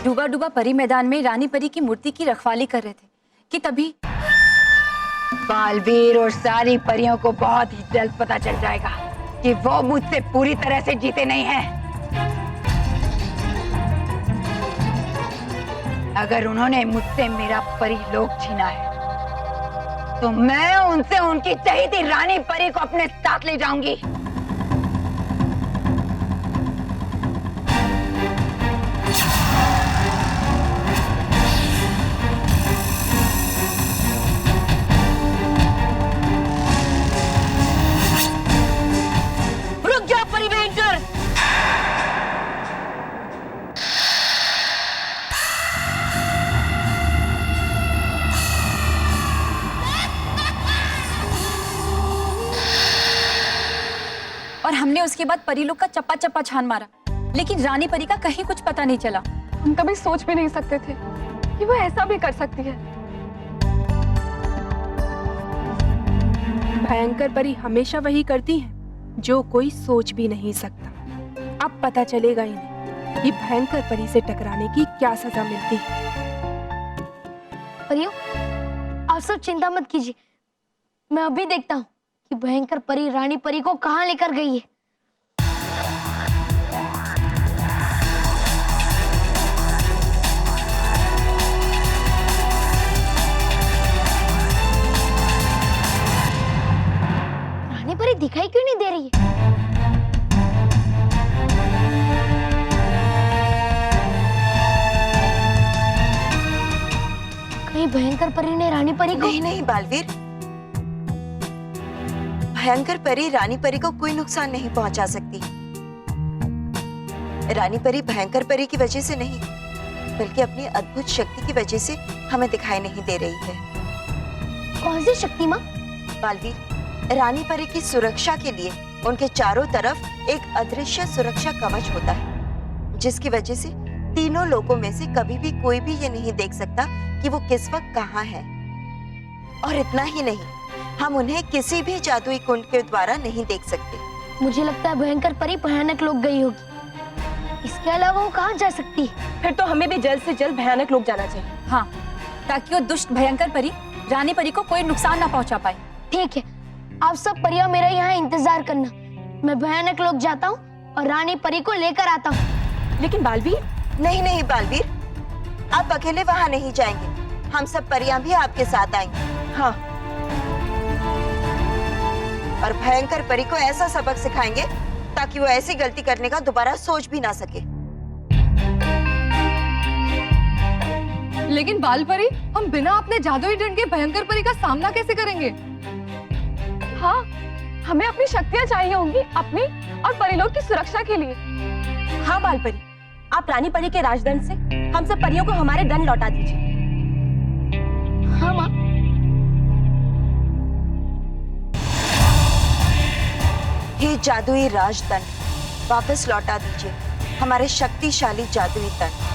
डूबा डूबा परी मैदान में रानी परी की मूर्ति की रखवाली कर रहे थे कि तभी बालवीर और सारी परियों को बहुत ही जल्द पता चल जाएगा कि वो मुझसे पूरी तरह से जीते नहीं हैं। अगर उन्होंने मुझसे मेरा परी लोक छीना है तो मैं उनसे उनकी चहेती रानी परी को अपने साथ ले जाऊंगी। रुक जा परी भयंकर। और हमने उसके बाद परी लोग का चप्पा चप्पा छान मारा, लेकिन रानी परी का कहीं कुछ पता नहीं चला। हम कभी सोच भी नहीं सकते थे कि वो ऐसा भी कर सकती है। भयंकर परी हमेशा वही करती है जो कोई सोच भी नहीं सकता। अब पता चलेगा इन्हें कि भयंकर परी से टकराने की क्या सजा मिलती है। परियों, आप सब चिंता मत कीजिए, मैं अभी देखता हूँ कि भयंकर परी रानी परी को कहाँ लेकर गई है। रानी परी दिखाई क्यों नहीं दे रही है? कहीं भयंकर परी ने रानी परी को? नहीं बालवीर, भयंकर परी रानी परी को कोई नुकसान नहीं पहुंचा सकती। रानी परी भयंकर परी की वजह से नहीं, बल्कि अपनी अद्भुत शक्ति की वजह से हमें दिखाई नहीं दे रही है। कौन सी शक्ति माँ? बालवीर, रानी परी की सुरक्षा के लिए उनके चारों तरफ एक अदृश्य सुरक्षा कवच होता है, जिसकी वजह से तीनों लोगों में से कभी भी कोई भी ये नहीं देख सकता कि वो किस वक्त कहाँ है। और इतना ही नहीं, हम उन्हें किसी भी जादुई कुंड के द्वारा नहीं देख सकते। मुझे लगता है भयंकर परी भयानक लोग गई होगी। इसके अलावा वो कहाँ जा सकती है? फिर तो हमें भी जल्द से जल्द भयानक लोग जाना चाहिए। हाँ, ताकि वो दुष्ट भयंकर परी रानी परी को कोई नुकसान ना पहुंचा पाए। ठीक है, आप सब परियां मेरा यहाँ इंतजार करना। मैं भयानक लोग जाता हूँ और रानी परी को लेकर आता हूँ। लेकिन बालवीर, नहीं नहीं बालवीर, आप अकेले वहां नहीं जाएंगे, हम सब परियां भी आपके साथ आएंगे। हाँ, और भयंकर परी को ऐसा सबक सिखाएंगे ताकि वो ऐसी गलती करने का दोबारा सोच भी ना सके। लेकिन बाल परी, हम बिना अपने जादुई डंड के भयंकर परी का सामना कैसे करेंगे? हाँ, हमें अपनी शक्तियाँ चाहिए होंगी अपनी और परिलोक की सुरक्षा के लिए। हाँ बाल परी, आप रानी परी के राजदंड से हम सब परियों को हमारे दंड लौटा दीजिए। हाँ माँ। हे जादुई राजदंड, वापस लौटा दीजिए हमारे शक्तिशाली जादुई दंड।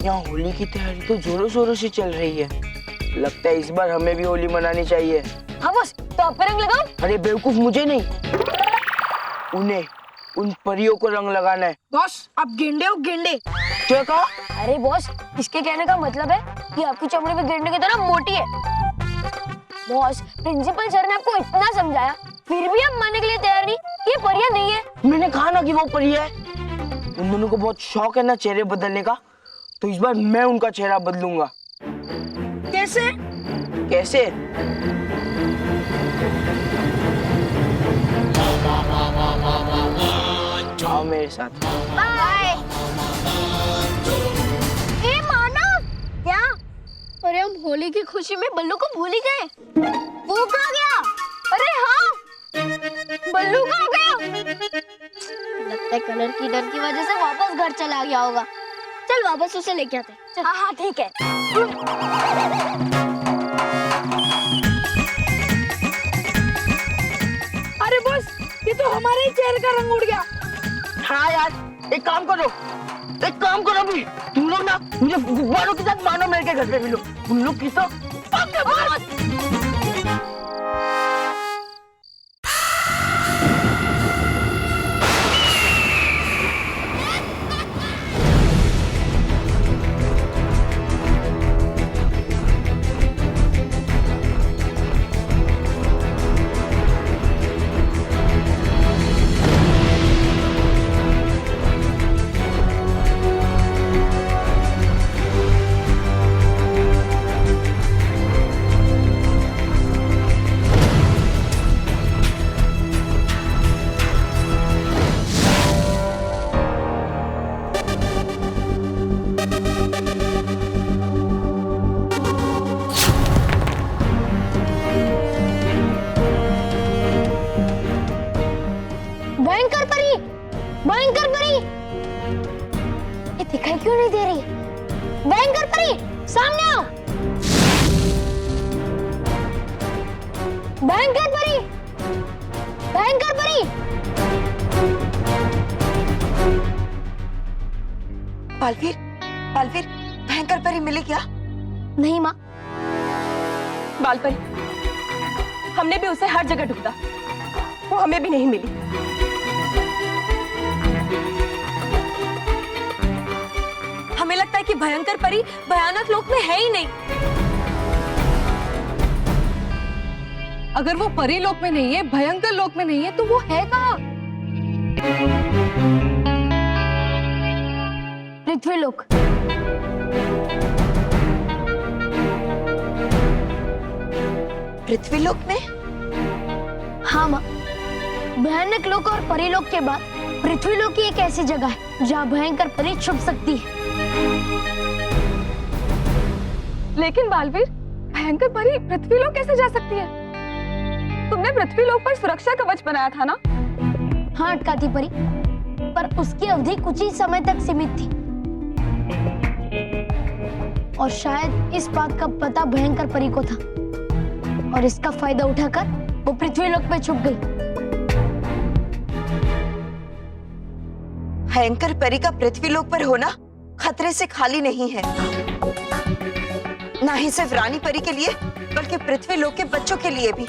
यहाँ होली की तैयारी तो जोरों शोरों से चल रही है। लगता है इस बार हमें भी होली मनानी चाहिए। हाँ बॉस, तो आप पे रंग लगाओ। अरे बेवकूफ, मुझे नहीं, उन्हें, उन परियों को रंग लगाना है। बॉस आप गेंडे हो, गेंडे। क्या कहा? अरे बॉस, इसके कहने का मतलब है कि आपकी चमड़ी भी गेंडे की तरह मोटी है। बॉस, प्रिंसिपल सर ने आपको इतना समझाया, फिर भी आप मानने के लिए तैयार नहीं। ये परियां नहीं है। मैंने कहा ना कि वो परियां है। उन दोनों को बहुत शौक है ना चेहरे बदलने का, तो इस बार मैं उनका चेहरा बदलूंगा। कैसे? कैसे? आओ मेरे साथ। बाय। ए मानव, क्या? अरे हम होली की खुशी में बल्लू को भूल ही गए। वो कहाँ गया? अरे हाँ, बल्लू कहाँ गया? लगता है कलर की डर की वजह से वापस घर चला गया होगा। चल वापस उसे लेके आते हैं। हाँ हाँ ठीक है। अरे बॉस, ये तो हमारे ही चेहरे का रंग उड़ गया। हाँ यार, एक काम करो भी, तुम लोग ना मुझे गुब्बारों के साथ मानो मेरे के घर पे मिलो। उन लोग की तो भयंकर परी, भयंकर परी, ये दिखाई क्यों नहीं दे रही? भयंकर परी, सामने आओ। भयंकर परी, भयंकर परी। बालवीर, बालवीर, भयंकर परी मिली क्या? नहीं माँ। बालपरी, हमने भी उसे हर जगह ढूंढा, वो हमें भी नहीं मिली। हमें लगता है कि भयंकर परी भयानक लोक में है ही नहीं। अगर वो परी लोक में नहीं है, भयंकर लोक में नहीं है, तो वो है कहाँ? पृथ्वी लोक। पृथ्वी लोक में? हाँ माँ, भयानक लोक और परी लोक के बाद पृथ्वी लोक की एक ऐसी जगह है जहाँ भयंकर परी छुप सकती है। लेकिन बालवीर, भयंकर परी पृथ्वी लोक कैसे जा सकती है? तुमने पृथ्वी लोक पर सुरक्षा कवच बनाया था ना? हाँ अटकाती परी, पर उसकी अवधि कुछ ही समय तक सीमित थी और शायद इस बात का पता भयंकर परी को था और इसका फायदा उठाकर वो पृथ्वी लोक पे छुप गई। भयंकर परी का पृथ्वी लोक पर होना खतरे से खाली नहीं है, ना ही सिर्फ रानी परी के लिए बल्कि पृथ्वी लोक के बच्चों के लिए भी।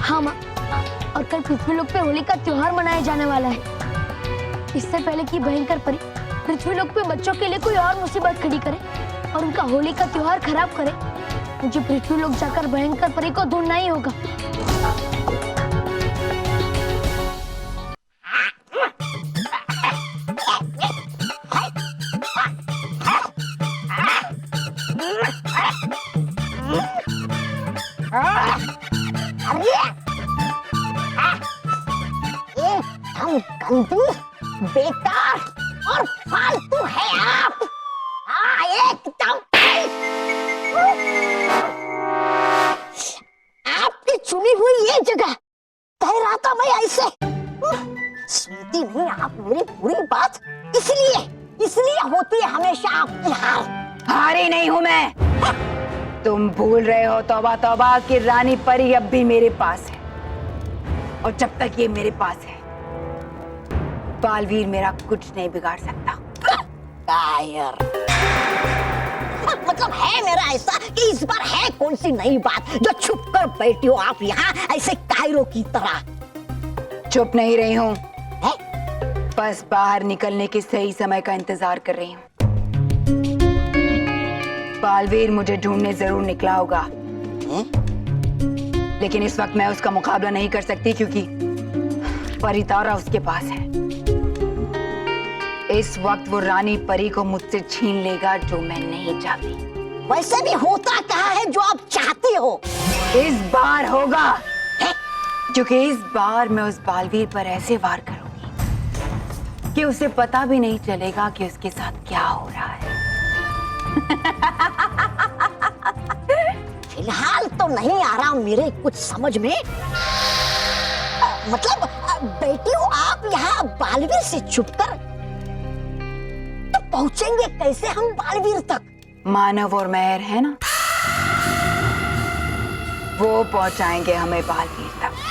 हाँ माँ, और कल पृथ्वी लोक पे होली का त्योहार मनाया जाने वाला है। इससे पहले कि भयंकर परी पृथ्वी लोक पे बच्चों के लिए कोई और मुसीबत खड़ी करे और उनका होली का त्योहार खराब करे, मुझे पृथ्वी लोक जाकर भयंकर परी को ढूंढना ही होगा। बेटा और फालतू है आप। एकदम आपकी चुनी हुई ये जगह कह रहा था मैं ऐसे। सुनती नहीं आप मेरी पूरी बात, इसलिए होती है हमेशा आपकी हार। हारी नहीं हूं मैं। तुम भूल रहे हो तौबा तौबा कि रानी परी अब भी मेरे पास है और जब तक ये मेरे पास है बालवीर मेरा कुछ नहीं बिगाड़ सकता। कायर। मतलब है मेरा ऐसा कि इस बार है कौन सी नई बात जो छुप कर बैठी हो आप यहाँ ऐसे कायरों की तरह? चुप नहीं रही हूँ, है? बस बाहर निकलने के सही समय का इंतजार कर रही हूँ। बालवीर मुझे ढूंढने जरूर निकला होगा, लेकिन इस वक्त मैं उसका मुकाबला नहीं कर सकती क्योंकि परितारा उसके पास है। इस वक्त वो रानी परी को मुझसे छीन लेगा जो मैं नहीं चाहती। वैसे भी होता क्या है जो आप चाहती हो? इस बार होगा, क्योंकि इस बार मैं उस बालवीर पर ऐसे वार करूंगी कि उसे पता भी नहीं चलेगा कि उसके साथ क्या हो रहा है। फिलहाल तो नहीं आ रहा मेरे कुछ समझ में। मतलब बेटी हो आप यहाँ बालवीर से छुपकर, तो पहुंचेंगे कैसे हम बालवीर तक? मानव और मेहर है ना, वो पहुंचाएंगे हमें बालवीर तक।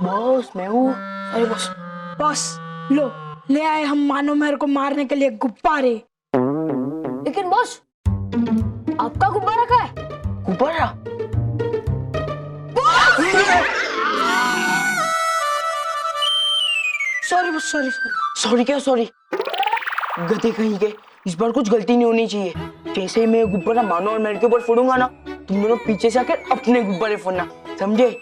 बॉस मैं हूँ। अरे बॉस बॉस लो ले आए हम मानो मेहर को मारने के लिए गुब्बारे। लेकिन बॉस आपका गुब्बारा कहाँ है? गुब्बारा? सॉरी बॉस, सॉरी सॉरी क्या सॉरी? गधे कहीं के, इस बार कुछ गलती नहीं होनी चाहिए। जैसे ही मैं गुब्बारा मानो और मेहर के ऊपर फोड़ूंगा ना, तुम दोनों पीछे से आकर अपने गुब्बारे फोड़ना, समझे?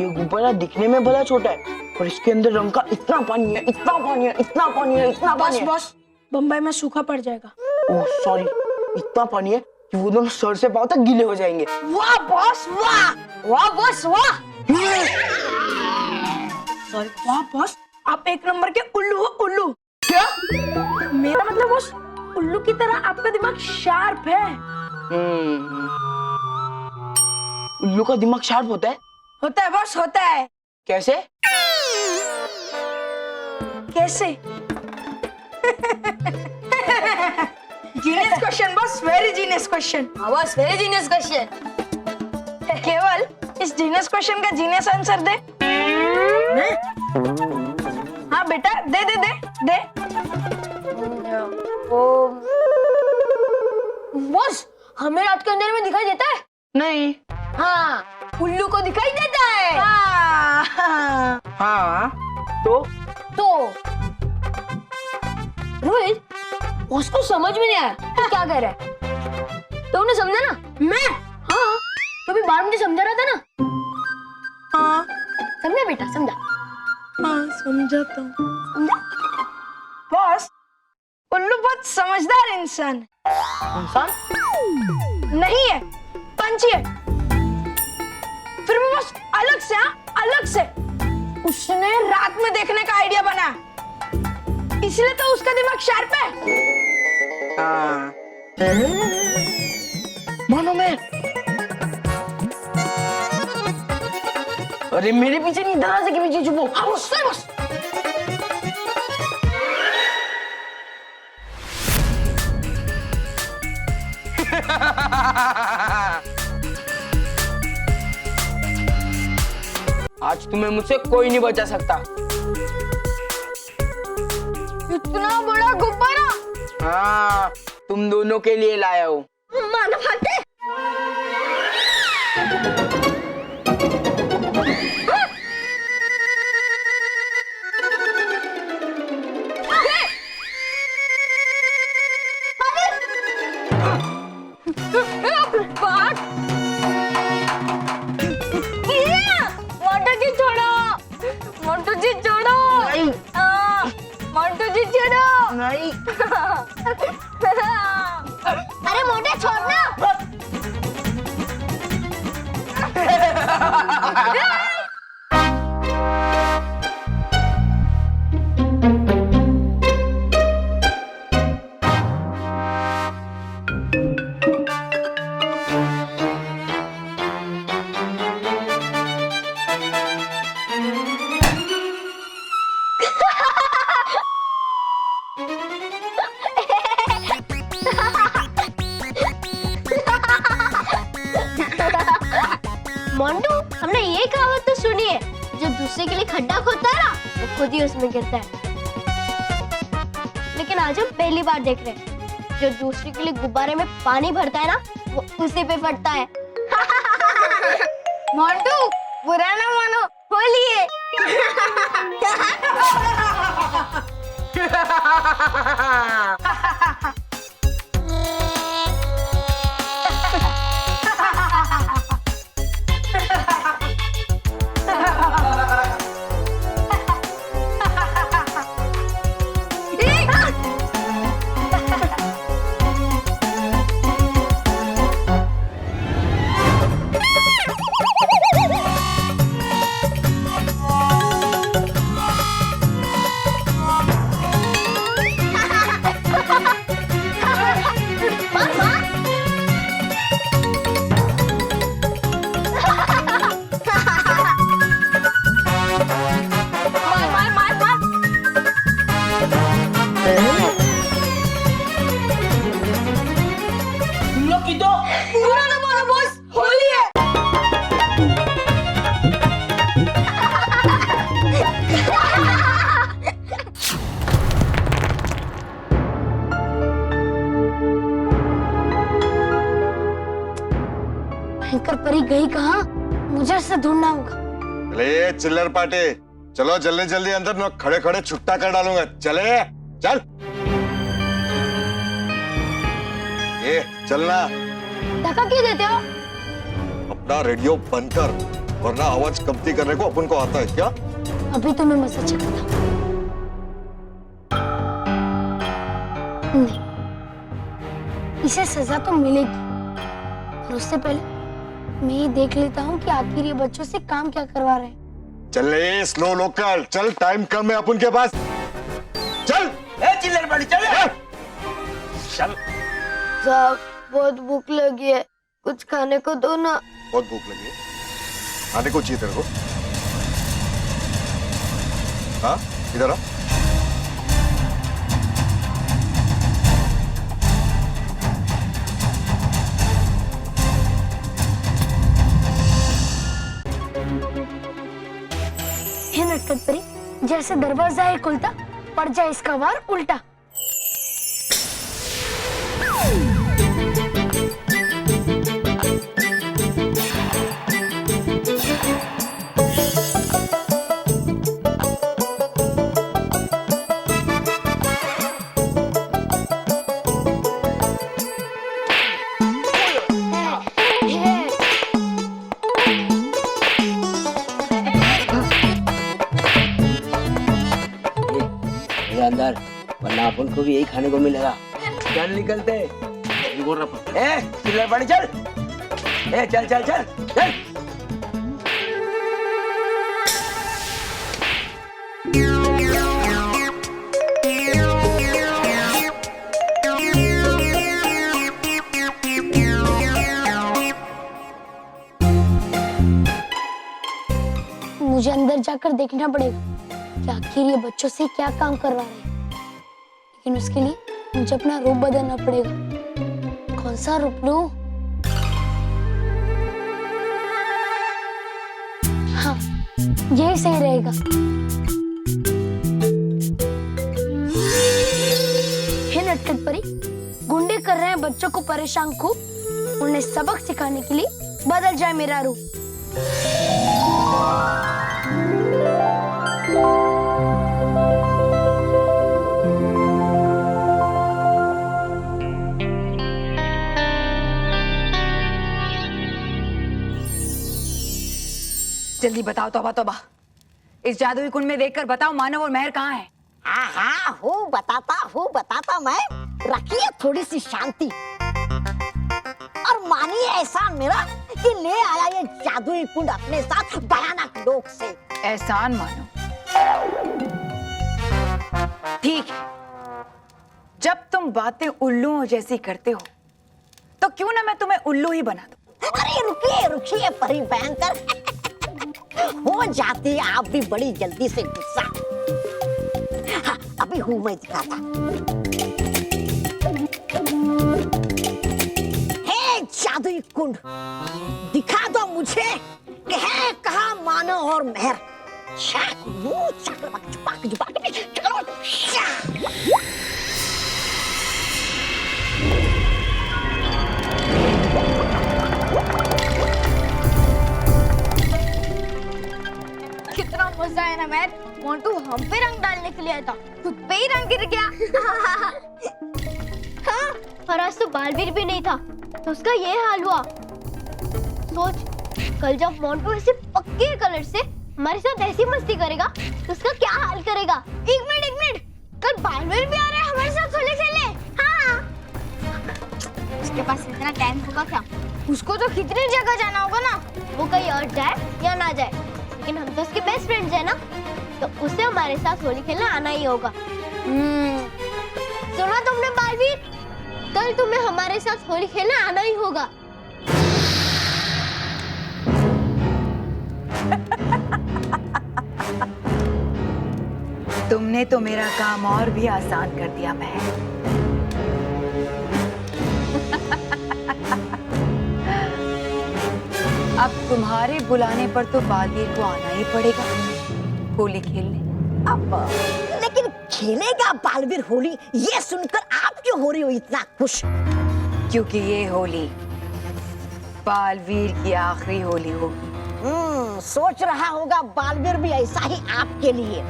ये गुब्बारा दिखने में भला छोटा है पर इसके अंदर रंग का इतना पानी है, इतना पानी है, इतना पानी है, इतना पानी है। बॉस बम्बई में सूखा पड़ जाएगा। ओह सॉरी, इतना पानी है कि वो दोनों सर से पांव तक गीले हो जाएंगे। वाह बॉस वाह, वाह बॉस वाह। सॉरी वाह बॉस, आप एक नंबर के उल्लू हो उल्लू। क्या? मेरा मतलब बॉस उल्लू की तरह आपका दिमाग शार्प है। उल्लू का दिमाग शार्प होता है? होता है बॉस, होता है। कैसे? कैसे? Genius question boss, very genius question. हाँ बॉस, वेरी जीनियस क्वेश्चन। केवल इस जीनियस क्वेश्चन का जीनियस आंसर दे। हाँ बेटा दे दे दे दे। बॉस हमें रात के अंधेरे में दिखाई देता है? नहीं। हाँ, उल्लू को दिखाई देता है। हाँ तो रोहित, बॉस को समझ में नहीं आया तो क्या कह रहा है? तो उन्हें समझा ना? मैं? हाँ, तो अभी बार मुझे समझा रहा था ना? हाँ समझा बेटा, समझा? हाँ समझाता हूँ। समझा? बॉस उल्लू बहुत समझदार इंसान है। इंसान नहीं है, पंछी है। फिर भी बॉस अलग से, हाँ अलग से उसने रात में देखने का आइडिया बनाया, इसलिए तो उसका दिमाग शार्प है। मानो मैं, अरे मेरे पीछे नहीं, दरवाजे के पीछे छुपो। हाँ बॉस, सही बॉस। आज तुम्हें मुझसे कोई नहीं बचा सकता। इतना बड़ा गुब्बारा हाँ, तुम दोनों के लिए लाया हूँ। मानव हाथे। मोटू जी छोड़ो, मोटू जी छोड़ो। नहीं मोटू जी छोड़ो। नहीं। अरे मोटे छोड़ना। मोंटू, हमने ये कहावत तो सुनी है, जो दूसरे के लिए खड्डा खोदता है ना, वो खुद ही उसमें गिरता है। लेकिन आज हम पहली बार देख रहे हैं, जो दूसरे के लिए गुब्बारे में पानी भरता है ना, वो उसी पे फटता है। मोंटू, बुरा ना मानो, होली है। तुम लोग की तो बुरा ना मानो बॉस, होली है। भयंकर परी गई कहाँ? मुझे उससे ढूंढना होगा। अरे चिल्लर पाटे, चलो जल्दी जल्दी अंदर, न खड़े खड़े छुट्टा कर डालूंगा। चले चल, ये चलना। धक्का क्यों देते हो? अपना रेडियो बंद कर, वरना आवाज कमती करने को अपन को आता है क्या? अभी तो मैं मजा चखता हूँ। नहीं, इसे सजा तो मिलेगी, और उससे पहले मैं ये देख लेता हूँ कि आखिर ये बच्चों से काम क्या करवा रहे हैं। चले स्लो लोकल, चल टाइम कम है अपन के पास। चल ए चिल्लर पाटी चल। चल, साहब, बहुत भूख लगी है, कुछ खाने को दो ना। बहुत भूख लगी है, खाने को चाहिए तेरे को? हाँ, इधर आ। हे नटखट परी, जैसे दरवाजा है खुलता, पड़ जाए इसका वार उल्टा। अंदर, वरना अपन को भी यही खाने को मिलेगा। चल निकलते। ए चिल्लर पाटी चल। ए चल चल चल चल। मुझे अंदर जाकर देखना पड़ेगा कि आखिर ये बच्चों से क्या काम करवा रहे हैं। लेकिन उसके लिए मुझे अपना रूप बदलना पड़ेगा। कौन सा रूप लूं? हाँ, यही सही रहेगा। हे नटखट परी, गुंडे कर रहे हैं बच्चों को परेशान खूब, उन्हें सबक सिखाने के लिए बदल जाए मेरा रूप। जल्दी बताओ तौबा तौबा, इस जादुई कुंड में देखकर बताओ मानव और महर कहाँ है? हाँ हाँ, हूँ बताता मैं। रखिए थोड़ी सी शांति और मानिए एहसान मेरा कि ले आया ये जादुई कुंड अपने साथ भयानक लोक से। एहसान मानो, ठीक है। जब तुम बातें उल्लुओं जैसी करते हो, तो क्यों ना मैं तुम्हें उल्लू ही बना दूं? अरे रुकिए परी भयंकर, हो जाती है आप भी बड़ी जल्दी से गुस्सा। हाँ, अब अभी हूँ मैं दिखाता। हे जादुई कुंड, दिखा दो मुझे कि है कहाँ मानो और मेहर। कितना मजा है ना मैर। मोंटू हम पे रंग डालने के लिए आया था, खुद पे ही रंग गिर गया। हाँ, और आज तो बालवीर भी नहीं था तो उसका ये हाल हुआ। सोच, कल जब मोंटू ऐसे पक्के कलर से हमारे साथ ऐसी मस्ती करेगा तो उसका क्या हाल करेगा। एक मिनट, कल बालवीर भी आ रहा है हमारे साथ होली खेलने। हाँ, उसके पास इतना टाइम होगा क्या? उसको तो कितनी जगह जाना होगा ना, वो कहीं और जाए या ना जाए, लेकिन हम तो उसके बेस्ट फ्रेंड्स हैं ना, तो उसे हमारे साथ होली खेलने आना ही होगा। सुना तुमने बालवीर, कल तुम्हें हमारे साथ होली खेलने आना ही होगा। तुमने तो मेरा काम और भी आसान कर दिया महर। अब तुम्हारे बुलाने पर तो बालवीर को आना ही पड़ेगा होली खेलने। अब लेकिन खेलेगा बालवीर होली, ये सुनकर आप क्यों हो रही हो इतना खुश? क्योंकि ये होली बालवीर की आखिरी होली होगी। सोच रहा होगा बालवीर भी ऐसा ही आपके लिए।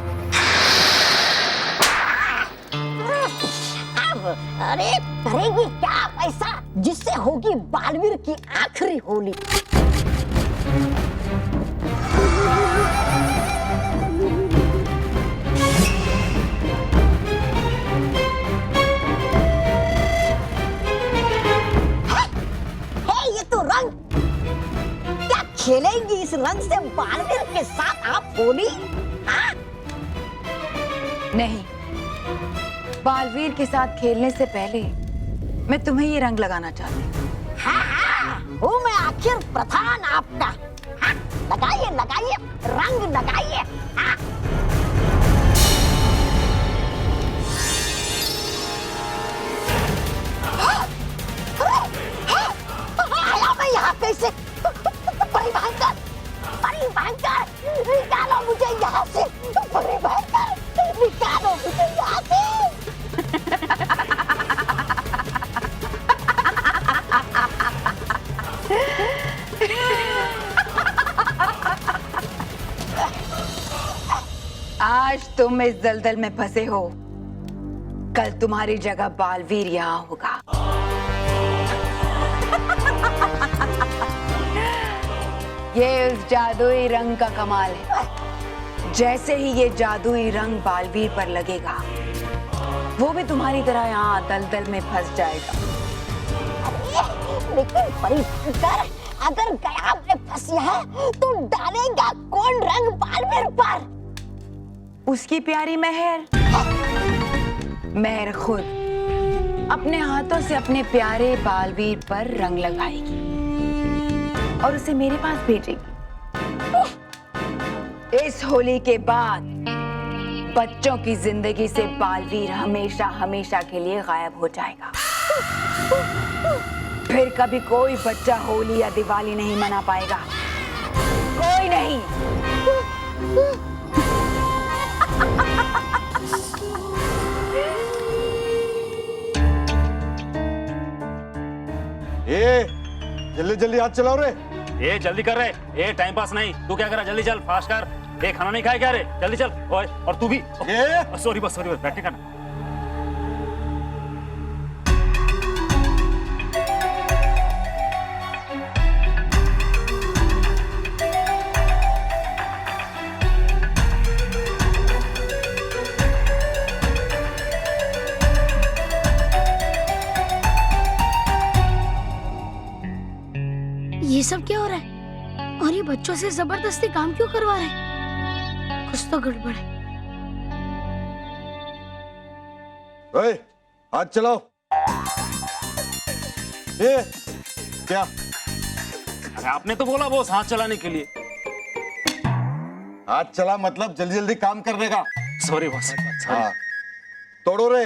अब अरे करेगी क्या आप ऐसा जिससे होगी बालवीर की आखिरी होली? ये तो रंग, क्या खेलेंगी इस रंग से बालवीर के साथ आप होली? नहीं, बालवीर के साथ खेलने से पहले मैं तुम्हें ये रंग लगाना चाहती हूँ। हाँ, हूँ मैं आखिर प्रधान आपका। हाँ, लगाइए, रंग लगाइए। हाँ। आया मैं यहाँ कैसे? बड़ी भयंकर, निकालो मुझे यहाँ से। बड़ी भयंकर, निकालो मुझे यहाँ से। आज तुम इस दलदल में फंसे हो, कल तुम्हारी जगह बालवीर यहाँ होगा। ये उस जादुई रंग का कमाल है। जैसे ही ये जादुई रंग बालवीर पर लगेगा, वो भी तुम्हारी तरह यहाँ दलदल में फंस जाएगा। लेकिन परिकर, अगर गया में फंसी है तो डालेगा कौन रंग बालवीर पर? उसकी प्यारी महर। महर खुद अपने हाथों से अपने प्यारे बालवीर पर रंग लगाएगी और उसे मेरे पास भेजेगी। इस होली के बाद बच्चों की जिंदगी से बालवीर हमेशा हमेशा के लिए गायब हो जाएगा। फिर कभी कोई बच्चा होली या दिवाली नहीं मना पाएगा, कोई नहीं। जल्दी जल्दी हाथ चलाओ रे। ये जल्दी कर रहे, ये टाइम पास नहीं। तू क्या कर रहा? जल्दी चल, फास्ट कर। ये खाना नहीं खाए क्या रे? जल्दी चल। ओए, और तू भी। सॉरी बस, बैठे करना। ये सब क्या हो रहा है? और ये बच्चों से जबरदस्ती काम क्यों करवा रहे हैं? कुछ तो गड़बड़ है। ओए, हाथ चलाओ। ये क्या? अरे आपने तो बोला बॉस हाथ चलाने के लिए। हाथ चला मतलब जल्दी जल्दी काम करने का। Sorry boss. हाँ, तोड़ो रे।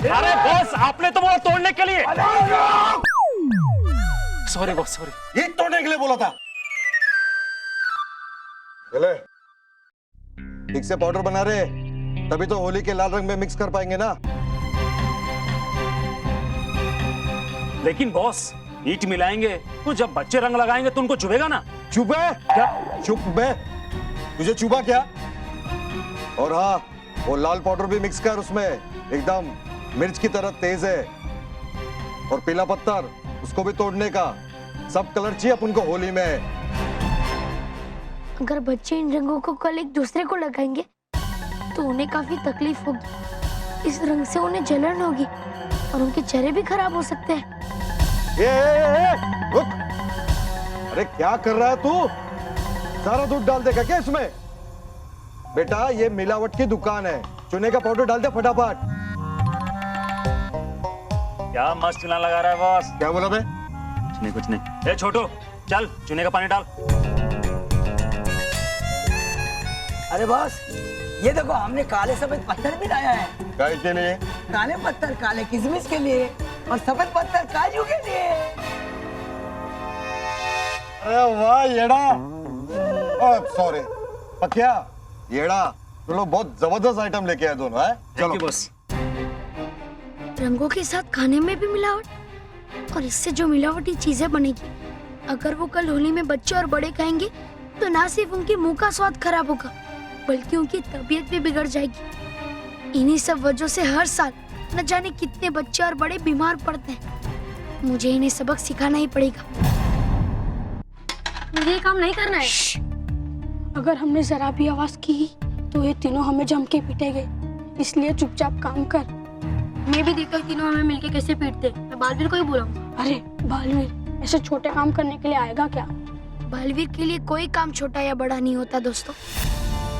अरे बॉस, आपने तो बोला तोड़ने के लिए। Sorry boss, sorry. ये तोड़ने के लिए बोला था। चले, ठीक से पाउडर बना रहे, तभी तो होली के लाल रंग में मिक्स कर पाएंगे ना। लेकिन बॉस, ईंट मिलाएंगे तो जब बच्चे रंग लगाएंगे तो उनको चुभेगा ना। चुप है क्या? चुप बे, तुझे चुभा क्या? और हाँ, वो लाल पाउडर भी मिक्स कर उसमें, एकदम मिर्च की तरह तेज है। और पीला पत्थर, उसको भी तोड़ने का। सब कलर चाहिए अपन को होली में। अगर बच्चे इन रंगों को कल एक दूसरे को लगाएंगे तो उन्हें काफी तकलीफ होगी। इस रंग से उन्हें जलन होगी और उनके चेहरे भी खराब हो सकते हैं। रुक। अरे क्या कर रहा है तू? सारा दूध डाल देगा क्या इसमें? बेटा, ये मिलावट की दुकान है, चूने का पाउडर डाल दे फटाफट। क्या मस्त चूना लगा रहा है बॉस। क्या बोला बे? कुछ नहीं। ए छोटू, चल चूने का पानी डाल। अरे बॉस, ये देखो हमने काले सफेद पत्थर भी लाया है। काय के लिए? काले पत्थर काले किशमिश के लिए और सफेद पत्थर काजू के लिए। अरे वाह येड़ा। सॉरी पक्या, येड़ा, तुम लोग बहुत जबरदस्त आइटम लेके आए दोनों। है चलो बस। रंगों के साथ खाने में भी मिलावट, और इससे जो मिलावटी चीजें बनेगी, अगर वो कल होली में बच्चे और बड़े खाएंगे तो ना सिर्फ उनके मुंह का स्वाद खराब होगा बल्कि उनकी तबीयत भी बिगड़ जाएगी। इन्हीं सब वजहों से हर साल न जाने कितने बच्चे और बड़े बीमार पड़ते हैं। मुझे इन्हें सबक सिखाना ही पड़ेगा। मुझे ये काम नहीं करना है। अगर हमने जरा भी आवाज की तो ये तीनों हमें जम के पीटेंगे, इसलिए चुपचाप काम कर। मैं भी देखता हूँ तीनों हमें मिलके कैसे पीटते। मैं बालवीर को ही बुलाऊंगा। अरे बालवीर ऐसे छोटे काम करने के लिए आएगा क्या? बालवीर के लिए कोई काम छोटा या बड़ा नहीं होता दोस्तों,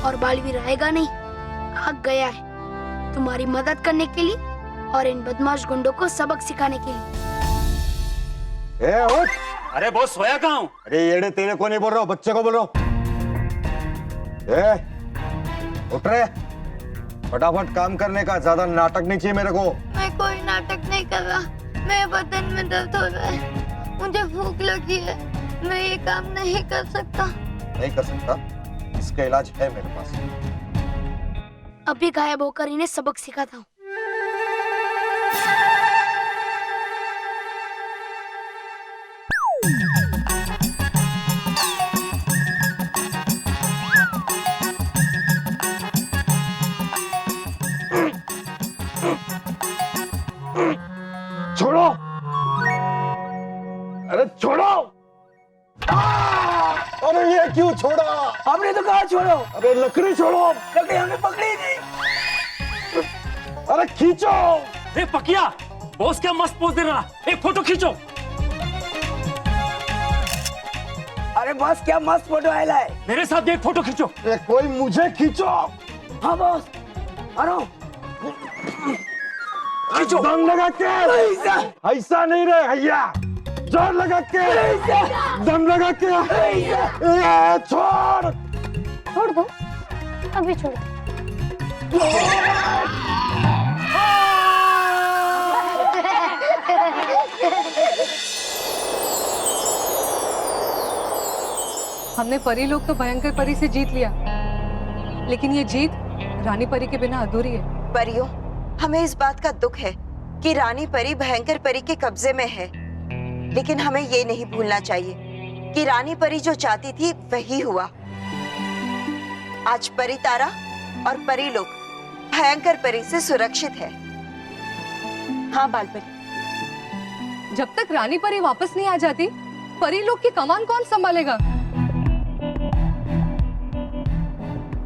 और बालवीर आएगा नहीं, आ गया है तुम्हारी मदद करने के लिए और इन बदमाश गुंडों को सबक सिखाने के लिए। उठ। अरे बॉस, सोया कहाँ हूँ? अरे येड़े, तेरे को नहीं बोल रहा हूँ, बच्चे को बोल रहा हूँ। उठ रहे, फटाफट काम करने का, ज्यादा नाटक नहीं चाहिए मेरे को। मैं कोई नाटक नहीं कर रहा, मेरे बदन में दर्द हो रहा है, मुझे भूख लगी है, मैं ये काम नहीं कर सकता। नहीं कर सकता? इसका इलाज है मेरे पास। अभी गायब होकर इन्हें सबक सिखाता हूँ। छोड़ो, अरे छोड़ो। अरे ये क्यों छोड़ा? हमने तो कहा छोड़ो। अरे लकड़ी छोड़ो। लकड़ी हमने पकड़ी नहीं। अरे खींचो। ए पकिया, बॉस क्या मस्त पोज दे रहा, एक फोटो खींचो। अरे बॉस, क्या मस्त फोटो आया है। मेरे साथ भी एक फोटो खींचो। कोई मुझे खींचो। हाँ बॉस, अरे खींचो। दम लगा के। ऐसा नहीं रहे भैया, जोर लगा के, दम लगा के। छोड़। छोड़ दो, अभी छोड़ दो। हमने परी लोग तो भयंकर परी से जीत लिया, लेकिन ये जीत रानी परी के बिना अधूरी है। परियों, हमें इस बात का दुख है कि रानी परी भयंकर परी के कब्जे में है, लेकिन हमें ये नहीं भूलना चाहिए कि रानी परी जो चाहती थी वही हुआ। आज परी तारा और परी लोग भयंकर परी से सुरक्षित है। हाँ बालपरी, जब तक रानी परी वापस नहीं आ जाती, परी लोग की कमान कौन संभालेगा?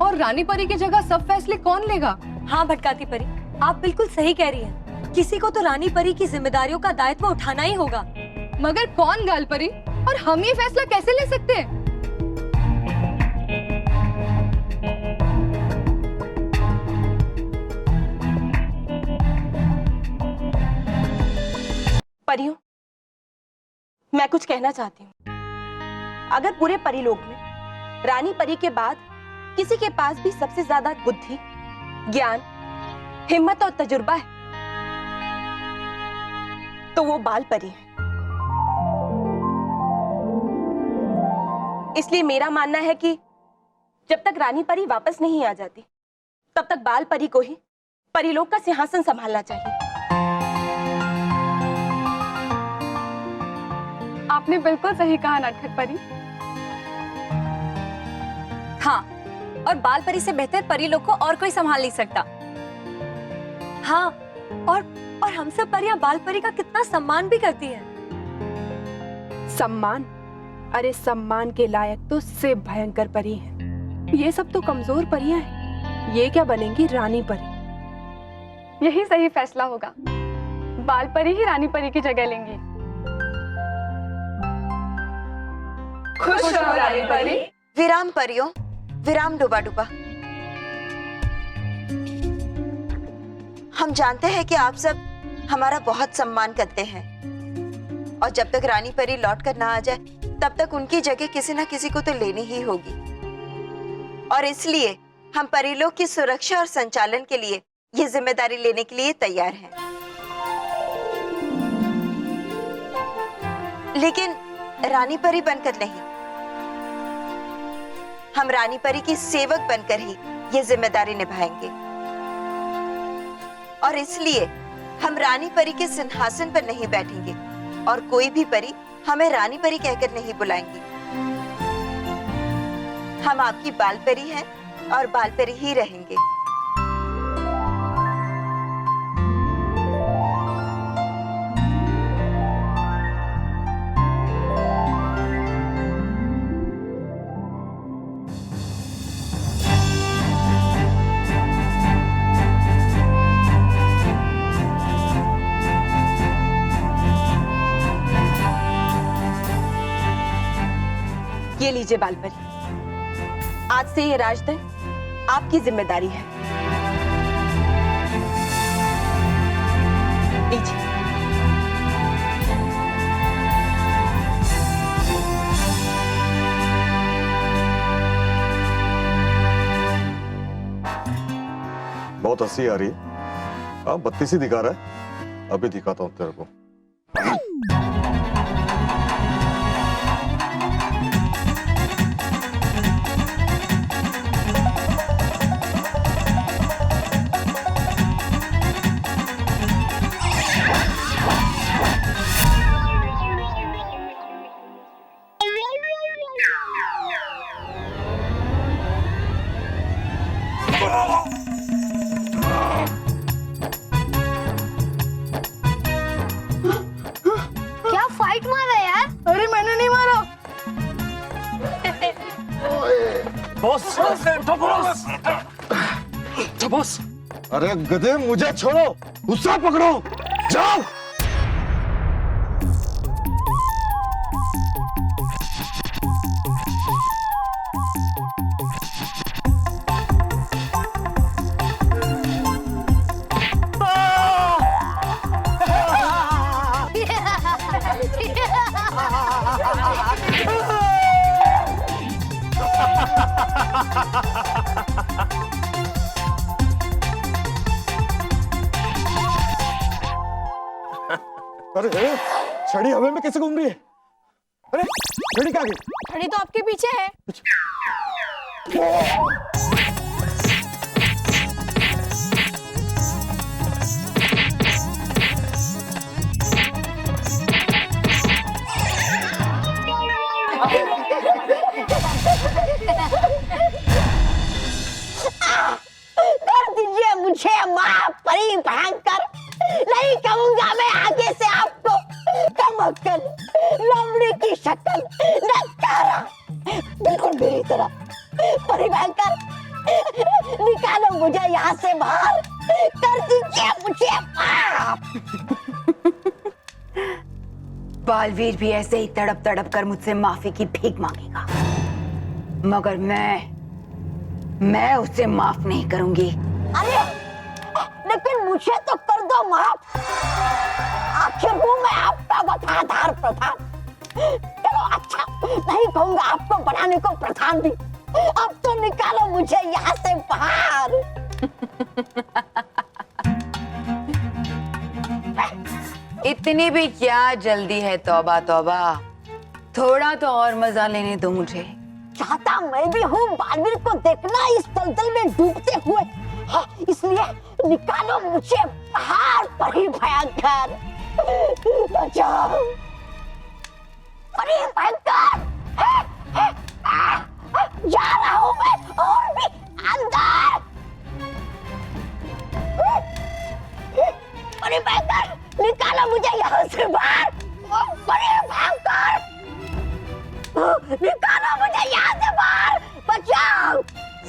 और रानी परी की जगह सब फैसले कौन लेगा? हाँ भटकाती परी, आप बिल्कुल सही कह रही हैं। किसी को तो रानी परी की जिम्मेदारियों का दायित्व उठाना ही होगा। मगर कौन गाल परी? और हम ये फैसला कैसे ले सकते हैं? परियों, मैं कुछ कहना चाहती हूँ। अगर पूरे परीलोक में रानी परी के बाद किसी के पास भी सबसे ज्यादा बुद्धि, ज्ञान, हिम्मत और तजुर्बा है तो वो बाल परी है। इसलिए मेरा मानना है कि जब तक रानी परी वापस नहीं आ जाती तब तक बाल परी को ही परीलोक का सिंहासन संभालना चाहिए। आपने बिल्कुल सही कहा नटखट परी। हाँ, और बाल परी से बेहतर परी लोग को और कोई संभाल नहीं सकता। हाँ, और हम सब परियां बाल परी का कितना सम्मान भी करती हैं। सम्मान? अरे सम्मान के लायक तो सिर्फ भयंकर परी हैं। ये सब तो कमजोर परियां हैं। ये क्या बनेंगी रानी परी। यही सही फैसला होगा। बाल परी ही रानी परी की जगह लेंगी। खुश रहो रानी परी। विराम परियों, विराम डुबा डुबा। हम जानते हैं कि आप सब हमारा बहुत सम्मान करते हैं और जब तक रानी परी लौट कर ना आ जाए तब तक उनकी जगह किसी ना किसी को तो लेनी ही होगी। और इसलिए हम परीलोक की सुरक्षा और संचालन के लिए ये जिम्मेदारी लेने के लिए तैयार हैं। लेकिन रानी परी बनकर नहीं, हम रानी परी की सेवक बनकर ही ये जिम्मेदारी निभाएंगे। और इसलिए हम रानी परी के सिंहासन पर नहीं बैठेंगे और कोई भी परी हमें रानी परी कहकर नहीं बुलाएंगी। हम आपकी बाल परी हैं और बाल परी ही रहेंगे। ये लीजिए बाल परी, आज से ये राजदंड आपकी जिम्मेदारी है। लीजिए। बहुत हंसी आ रही है। हाँ, बत्तीस ही दिखा रहा है। अभी दिखाता हूँ तेरे को। क्या फाइट मारा यार? अरे मैंने नहीं मारा। Boss, boss. अरे गधे, मुझे छोड़ो, गुस्सा पकड़ो, जाओ। अरे छड़ी हवा में कैसे घूम रही है? अरे छड़ी कहाँ गई? छड़ी तो आपके पीछे है। कर दीजिए मुझे माफ, परी भयंकर। नहीं कहूंगा मैं आगे से आपको। कमक्कल, लोमड़ी की शक्ल, नकारा, बिल्कुल मेरी तरह। परी भयंकर, निकालो मुझे यहाँ से बाहर। कर दीजिए मुझे माफ। बालवीर भी ऐसे ही तड़प तड़प कर मुझसे माफी की भीख मांगेगा, मगर मैं उसे माफ नहीं करूंगी। अरे लेकिन मुझे तो कर दो माफ। आखिर हूँ मैं आपका वफादार प्रधान। चलो अच्छा, नहीं कहूंगा आपको बनाने को प्रधान भी, अब तो निकालो मुझे यहाँ से बाहर। इतनी भी क्या जल्दी है? तौबा तौबा, थोड़ा तो और मजा लेने दो मुझे। चाहता मैं भी हूँ बालवीर को देखना इस दलदल में डूबते हुए। हाँ, इसलिए निकालो मुझे बाहर परी भयंकर। बचाओ परी भयंकर। जा रहा हूँ मैं और भी अंदर। परी भयंकर, निकालो मुझे यहाँ से बाहर। परी भयंकर, निकालो मुझे यहाँ से बाहर। बचाओ।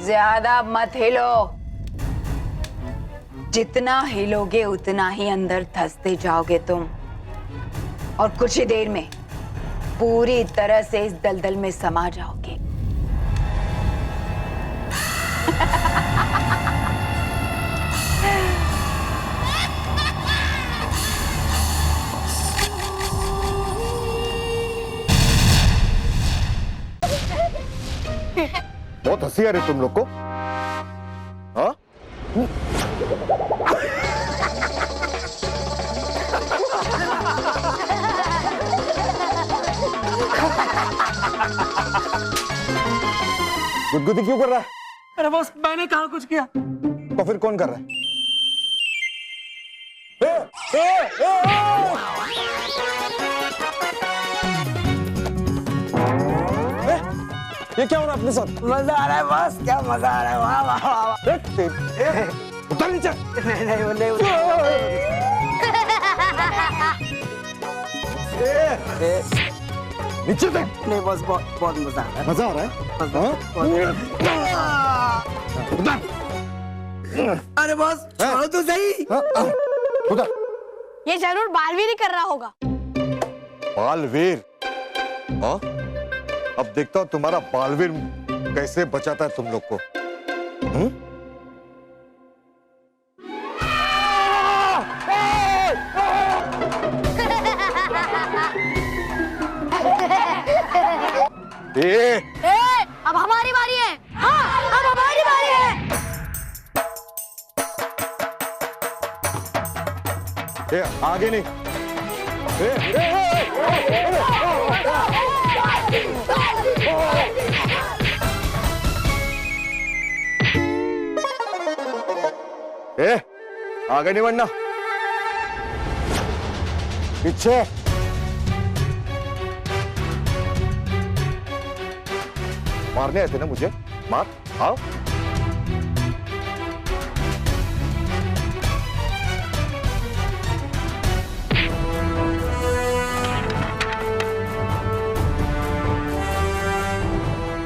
ज्यादा मत हिलो, जितना हिलोगे उतना ही अंदर धंसते जाओगे तुम, और कुछ ही देर में पूरी तरह से इस दलदल में समा जाओगे। बहुत हंसी आ रही तुम लोग को, हाँ? गुदगुदी क्यों कर रहा है? अरे बॉस, मैंने कहा कुछ किया? तो फिर कौन कर रहा है? ये क्या हो रहा है अपने साथ? मजा आ रहा है बॉस, क्या मजा आ रहा है। वाह वाह वाह। उतर नीचे। नहीं नहीं नीचे देख। नहीं बॉस, बहुत मजा आ रहा है। मजा आ रहा है? उतर। अरे बॉस, छोड़ो तो सही। उतर। ये जरूर बालवीर ही कर रहा होगा। बालवीर? हाँ? अब देखता हूँ तुम्हारा बालवीर कैसे बचाता है तुम लोग को। अब हमारी बारी है। हाँ, अब हमारी बारी है। आगे नहीं। आगे नहीं बढ़ना, पीछे। मारने आए थे ना मुझे? मार, आओ।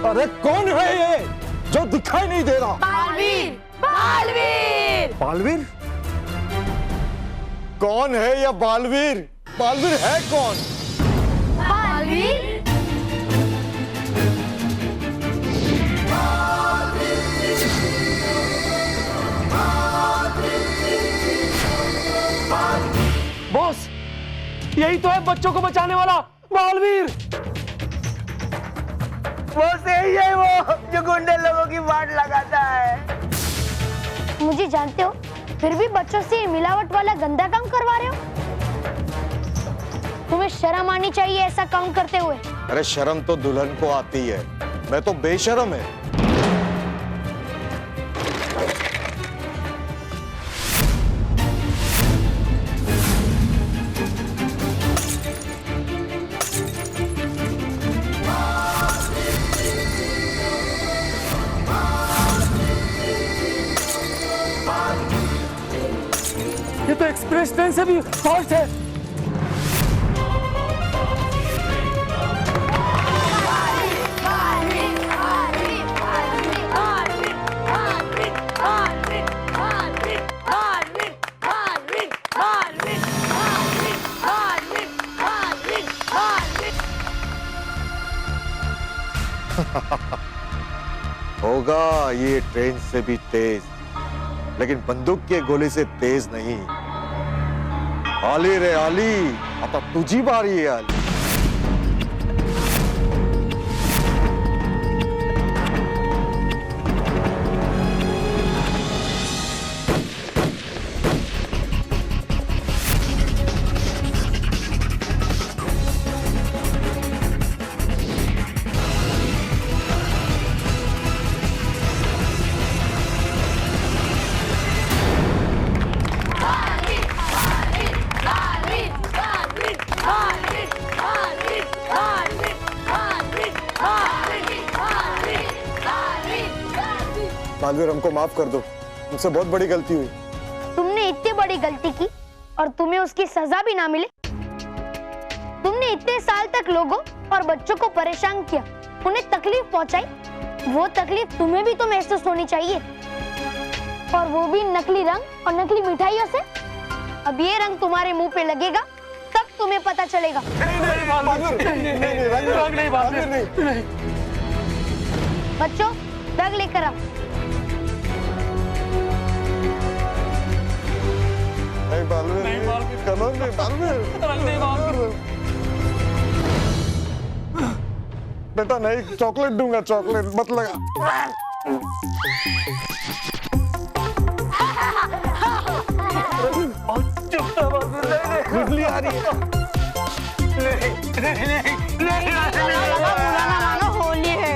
अरे कौन है ये जो दिखाई नहीं दे रहा? बालवीर, बालवीर। बालवीर? कौन है ये बालवीर? बालवीर है कौन? बालवीर? बॉस, यही तो है बच्चों को बचाने वाला बालवीर। बॉस, यही है वो जो गुंडे लोगों की वाट लगाता है। मुझे जानते हो, फिर भी बच्चों से मिलावट वाला गंदा काम करवा रहे हो। तुम्हें शर्म आनी चाहिए ऐसा काम करते हुए। अरे शर्म तो दुल्हन को आती है, मैं तो बेशर्म है। ये तो एक्सप्रेस ट्रेन से भी फास्ट है। होगा ये ट्रेन से भी तेज, लेकिन बंदूक के गोले से तेज नहीं। आली रे आली, आता तुझी बारी है आली। मालवीर हमको माफ कर दो, मुझसे बहुत बड़ी गलती हुई। तुमने इतनी बड़ी गलती की और तुम्हें उसकी सजा भी ना मिले। तुमने इतने साल तक लोगों और बच्चों को परेशान किया, उन्हें तकलीफ पहुंचाई। वो तकलीफ तुम्हें भी तो महसूस होनी चाहिए, और वो भी नकली रंग और नकली मिठाइयों से। अब ये रंग तुम्हारे मुंह पे लगेगा तब तुम्हें पता चलेगा। बच्चों, रंग लेकर आओ। नहीं बालवीर, बेटा नहीं, चॉकलेट दूंगा, चॉकलेट मत लगा। बिजली आ रही है। होली है।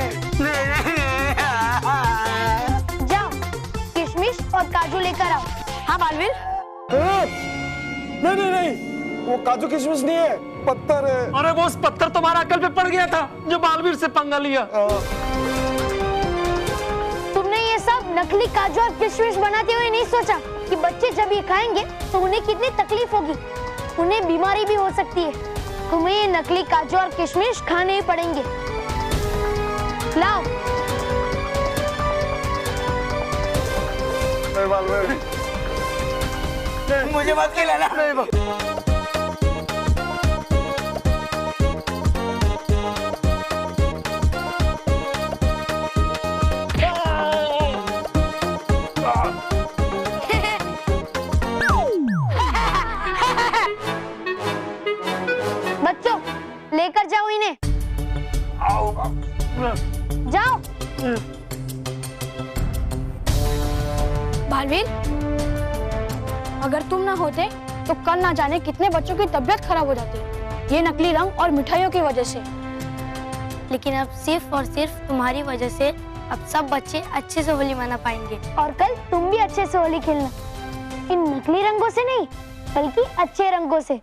जाओ किशमिश और काजू लेकर आओ। हाँ बालवीर। नहीं, वो काजू किशमिश नहीं है, पत्थर है। अरे वो पत्थर तुम्हारा अकल पे पड़ गया था जो बालवीर से पंगा लिया। तुमने ये सब नकली काजू और किशमिश बनाते हुए नहीं सोचा कि बच्चे जब ये खाएंगे तो उन्हें कितनी तकलीफ होगी, उन्हें बीमारी भी हो सकती है। तुम्हें ये नकली काजू और किशमिश खाने ही पड़ेंगे। लाओ। मुझे मत खिलाना। बच्चों, लेकर जाओ इन्हें। जाओ। बालवीर, अगर तुम ना होते तो कल ना जाने कितने बच्चों की तबीयत खराब हो जाती, ये नकली रंग और मिठाइयों की वजह से। लेकिन अब सिर्फ और सिर्फ तुम्हारी वजह से अब सब बच्चे अच्छे से होली मना पाएंगे, और कल तुम भी अच्छे से होली खेलना, इन नकली रंगों से नहीं बल्कि अच्छे रंगों से।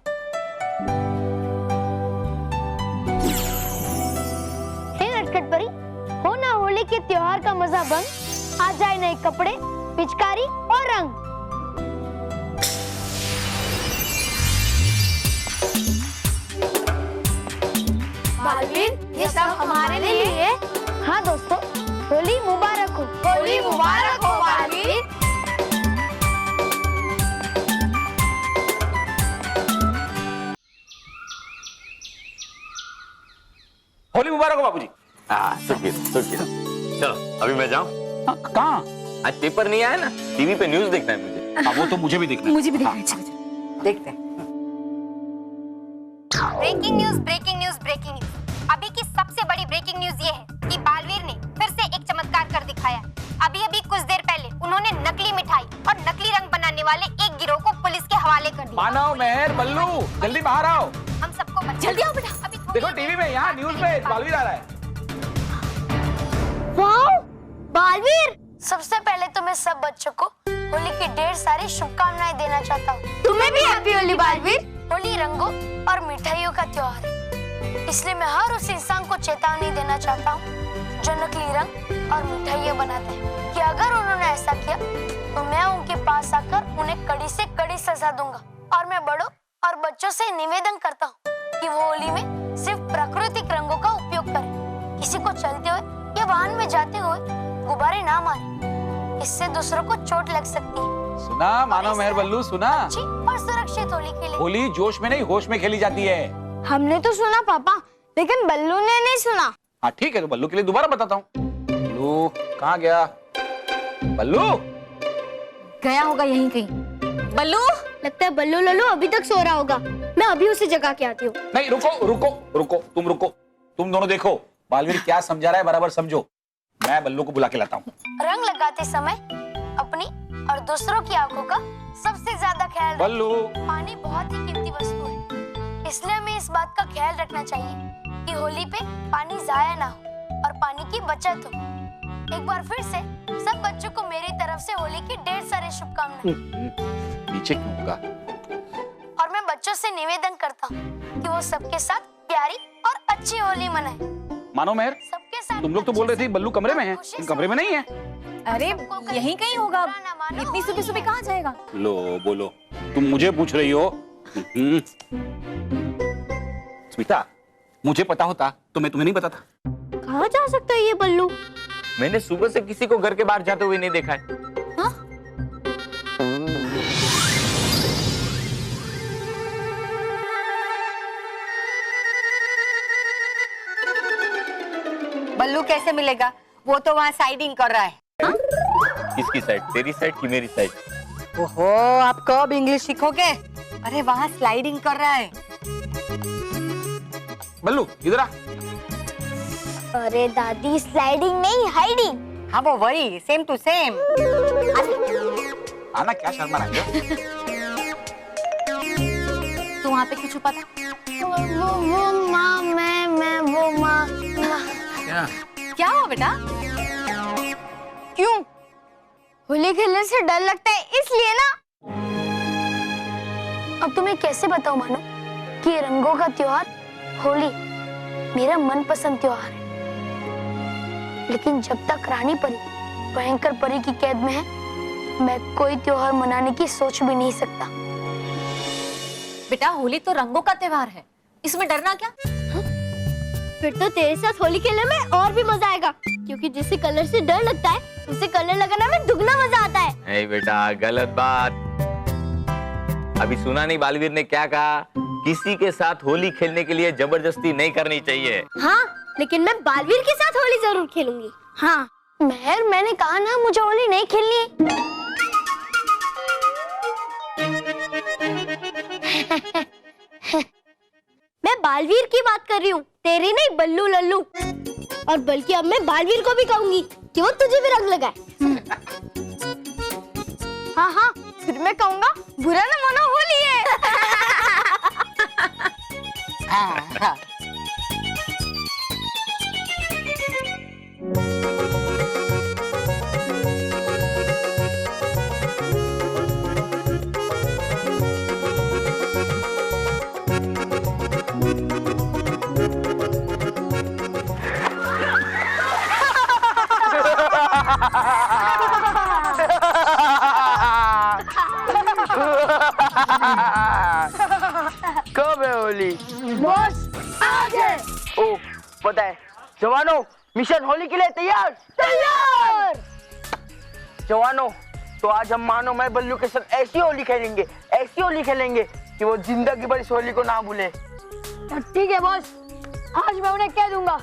नटखट परी, हो ना होली के त्योहार का मजा बंद, आ जाए नए कपड़े, पिचकारी और रंग। बालवीर, ये सब हमारे लिए है। हाँ दोस्तों, होली मुबारक हो। होली मुबारक हो बालवीर। होली मुबारक हो बाबूजी। शुक्रिया शुक्रिया। चलो अभी मैं जाऊँ। कहाँ? आज पेपर नहीं आया ना, टीवी पे न्यूज़ देखना है मुझे। वो तो मुझे भी देखना है। मुझे भी देखना है। चलो देखते हैं। Breaking news breaking news breaking news. अभी की सबसे बड़ी ब्रेकिंग न्यूज ये है कि बालवीर ने फिर से एक चमत्कार कर दिखाया। अभी कुछ देर पहले उन्होंने नकली मिठाई और नकली रंग बनाने वाले एक गिरोह को पुलिस के हवाले कर दिया। मानव, मेहर, बल्लू, जल्दी बाहर आओ। हम सबको जल्दी आओ बेटा। अभी देखो टीवी में, यहाँ न्यूज पे बालवीर आ रहा है। वाओ, बालवीर! सबसे पहले तो मैं सब बच्चों को होली की ढेर सारी शुभकामनाएं देना चाहता हूँ। तुम्हें भी हैप्पी होली बालवीर। होली रंगों और मिठाइयों का त्योहार है, इसलिए मैं हर उस इंसान को चेतावनी देना चाहता हूँ जो नकली रंग और मिठाइयाँ बनाते हैं कि अगर उन्होंने ऐसा किया तो मैं उनके पास आकर उन्हें कड़ी से कड़ी सजा दूंगा। और मैं बड़ों और बच्चों से निवेदन करता हूँ कि वो होली में सिर्फ प्राकृतिक रंगों का उपयोग करें। किसी को चलते हुए या वाहन में जाते हुए गुब्बारे ना मारें, इससे दूसरों को चोट लग सकती है। सुना मानव, मेहर, बल्लू, सुना? अच्छी और सुरक्षित होली के लिए होली जोश में नहीं होश में खेली जाती है। हमने तो सुना पापा, लेकिन बल्लू ने नहीं सुना। हाँ ठीक है, तो बल्लू के लिए दोबारा बताता हूँ। बल्लू कहाँ गया? बल्लू गया होगा यहीं कहीं। बल्लू, लगता है बल्लू लल्लू अभी तक सो रहा होगा। मैं अभी उसे जगा के आती हूँ। नहीं, रुको रुको रुको, तुम रुको। तुम दोनों देखो बालवीर क्या समझा रहा है, बराबर समझो। मैं बल्लू को बुला के लाता हूँ। रंग लगाते समय अपनी और दूसरों की आंखों का सबसे ज्यादा ख्याल रखें। बल्लू, पानी बहुत ही कीमती वस्तु है, इसलिए हमें इस बात का ख्याल रखना चाहिए कि होली पे पानी जाया ना हो और पानी की बचत हो। एक बार फिर से सब बच्चों को मेरी तरफ से होली की ढेर सारी शुभकामनाएं। नीचे क्यों होगा? और मैं बच्चों से निवेदन करता हूँ कि वो सबके साथ प्यारी और अच्छी होली मनाएं। मानो मेहर, सबके साथ तुम लोग तो बोल रहे थे बल्लू कमरे में है, तुम कमरे में नहीं है। अरे यहीं कहीं होगा, इतनी सुबह सुबह कहाँ जाएगा? लो बोलो, तुम मुझे पूछ रही हो? स्मिता, मुझे पता होता तो मैं तुम्हें नहीं बताता। कहाँ जा सकता है ये बल्लू? मैंने सुबह से किसी को घर के बाहर जाते हुए नहीं देखा है। हाँ? बल्लू कैसे मिलेगा? वो तो वहाँ साइडिंग कर रहा है। किसकी साइड, तेरी साइड की मेरी साइड? ओहो, आप कब इंग्लिश सीखोगे? अरे वहाँ स्लाइडिंग कर रहा है। बल्लू इधर आ। अरे दादी, स्लाइडिंग नहीं, हाइडिंग। हाँ वो वही, सेम टू सेम। आना, क्या शर्मा रहा है? तू वहाँ पे क्यों छुपा था? वो माँ, मैं वो माँ। क्या हुआ बेटा? क्यों? होली खेलने से डर लगता है इसलिए ना। अब तुम्हें कैसे बताऊं मानो कि ये रंगों का त्योहार होली मेरा मनपसंद त्योहार है, लेकिन जब तक रानी परी भयंकर परी की कैद में है, मैं कोई त्योहार मनाने की सोच भी नहीं सकता। बेटा होली तो रंगों का त्योहार है, इसमें डरना क्या? फिर तो तेरे साथ होली खेलने में और भी मजा आएगा, क्योंकि जिसे कलर से डर लगता है उसे कलर लगाने में दुगना मजा आता है। नहीं बेटा, गलत बात। अभी सुना नहीं बालवीर ने क्या कहा? किसी के साथ होली खेलने के लिए जबरदस्ती नहीं करनी चाहिए। हाँ, लेकिन मैं बालवीर के साथ होली जरूर खेलूंगी। हाँ मेहर, मैंने कहा ना मुझे होली नहीं खेलनी है। मैं बालवीर की बात कर रही हूँ, तेरी नहीं बल्लू लल्लू। और बल्कि अब मैं बालवीर को भी कहूंगी कि वो तुझे भी रंग लगाए। हाँ हाँ, फिर मैं कहूंगा बुरा न मानो, होली है। हाँ। कब है होली? बॉस आज है। ओ पता है। जवानों, मिशन होली के लिए तैयार? तैयार। जवानों, तो आज हम मानो मैं बल्लू के साथ ऐसी होली खेलेंगे, ऐसी होली खेलेंगे कि वो जिंदगी भर इस होली को ना भूले। ठीक है बॉस, आज मैं उन्हें कह दूंगा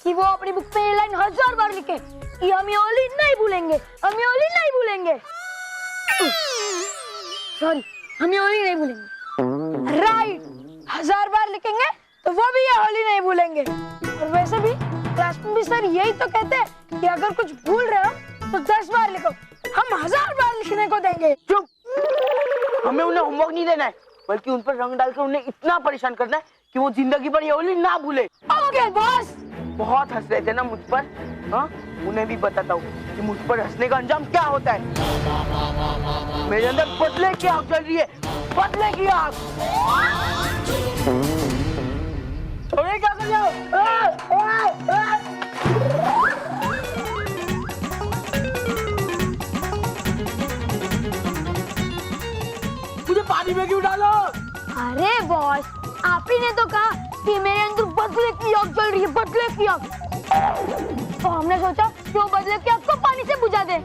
कि वो अपनी बुक में ये लाइन 1000 बार लिखे कि हम ये होली नहीं भूलेंगे, हम ये होली नहीं भूलेंगे। सॉरी, हम ये होली नहीं भूलेंगे। राइट, 1000 बार लिखेंगे तो वो भी ये होली नहीं भूलेंगे। और वैसे भी क्लास में भी सर यही तो कहते हैं कि अगर कुछ भूल रहे हो तो 10 बार लिखो, हम 1000 बार लिखने को देंगे। चुप, हमें उन्हें होमवर्क नहीं देना है, बल्कि उन पर रंग डालकर उन्हें इतना परेशान करना है कि वो जिंदगी भर ये होली ना भूले। Okay boss. बहुत हंस रहे थे ना मुझ पर, हाँ? उन्हें भी बताता हूँ कि मुझ पर हंसने का अंजाम क्या होता है। मेरे अंदर बदले की आग चल रही है, बदले की आग। थोड़े क्या कर रहे हो? मुझे पानी में क्यों डालो? अरे बॉस, आप ही ने तो कहा कि मेरे अंदर बदले की आग चल रही है, बदले की आग। तो हमने सोचा कि वो बदले की आग को पानी से बुझा दे।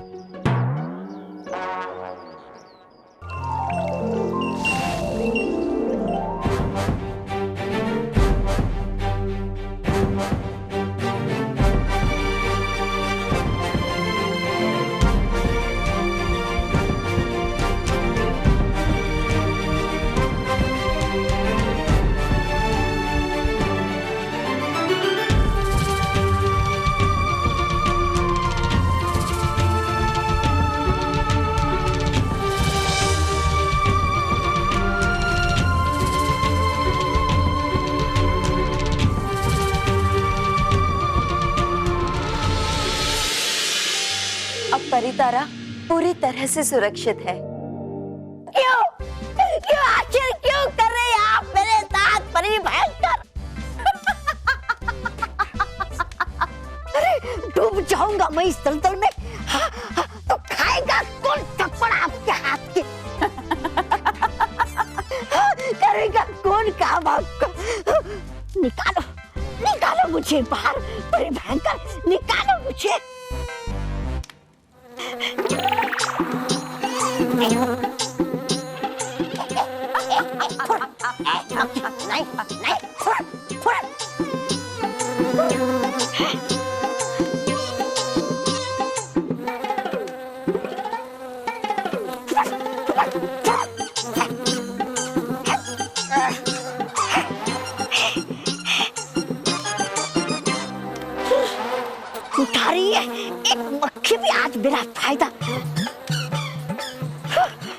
परी तारा पूरी तरह से सुरक्षित है। क्यों क्यों आखिर क्यों कर रहे हैं आप मेरे साथ परी भयंकर? अरे डूब जाऊंगा मैं इस दलदल में। मुझे बाहर, परी भयंकर निकालो मुझे। नहीं नहीं, थोड़ा उठा रही है, एक मक्खी भी आज मेरा फायदा।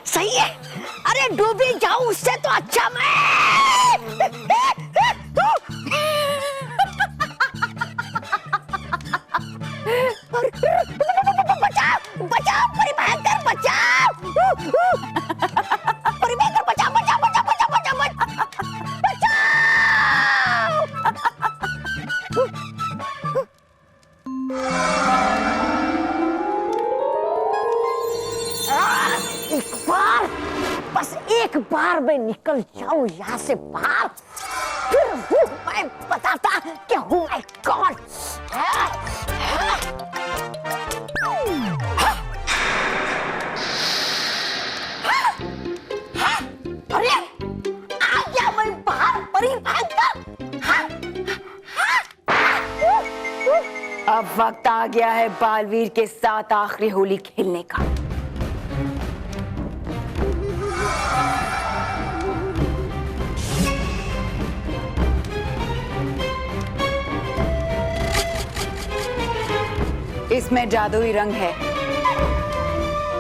सही है, अरे डूबी जाऊं उससे तो अच्छा मैं बचाओ बचाओ, परी भयंकर बचाओ, परी भयंकर बचाओ बचाओ बचाओ बचाओ बचाओ बचाओ। एक बार, बस एक बार मैं निकल जाऊं यहाँ से बाहर, फिर हूँ मैं बताता कि हूँ मैं कौन। अरे आ गया मैं बाहर, परी भयंकर। अब वक्त आ गया है बालवीर के साथ आखिरी होली खेलने का। इसमें जादुई रंग है।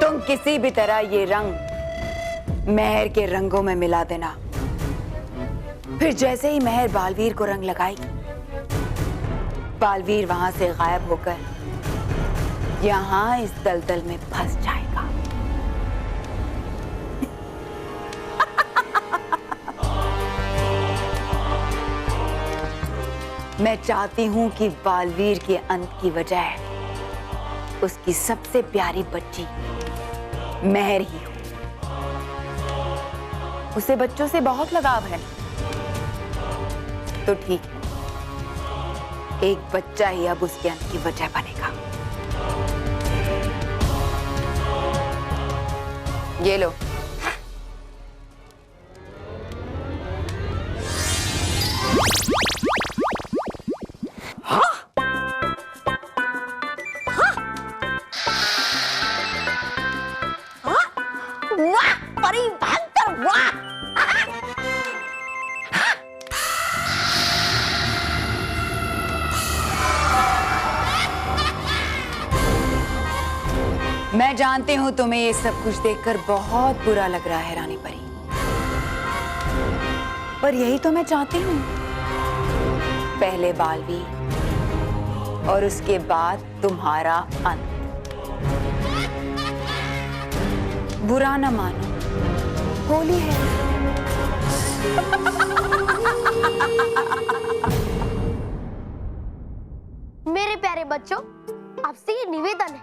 तुम किसी भी तरह ये रंग मेहर के रंगों में मिला देना। फिर जैसे ही मेहर बालवीर को रंग लगाएगी, बालवीर वहां से गायब होकर यहां इस दलदल में फंस जाएगा। मैं चाहती हूं कि बालवीर के अंत की वजह उसकी सबसे प्यारी बच्ची मेहर ही हो। उसे बच्चों से बहुत लगाव है, तो ठीक है, एक बच्चा ही अब उसके अंत की वजह बनेगा। ये लो। वाह परी भयंकर, वाह। मैं जानती हूँ तुम्हें ये सब कुछ देखकर बहुत बुरा लग रहा है रानी परी, पर यही तो मैं चाहती हूँ। पहले बालवीर और उसके बाद तुम्हारा अंत। बुरा न मानो, होली है। मेरे प्यारे बच्चों, आपसे ये निवेदन है,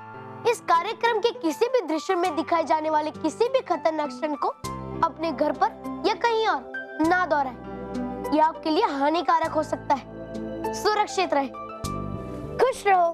इस कार्यक्रम के किसी भी दृश्य में दिखाए जाने वाले किसी भी खतरनाक क्षण को अपने घर पर या कहीं और ना दोहराएं। यह आपके लिए हानिकारक हो सकता है। सुरक्षित रहें, खुश रहो।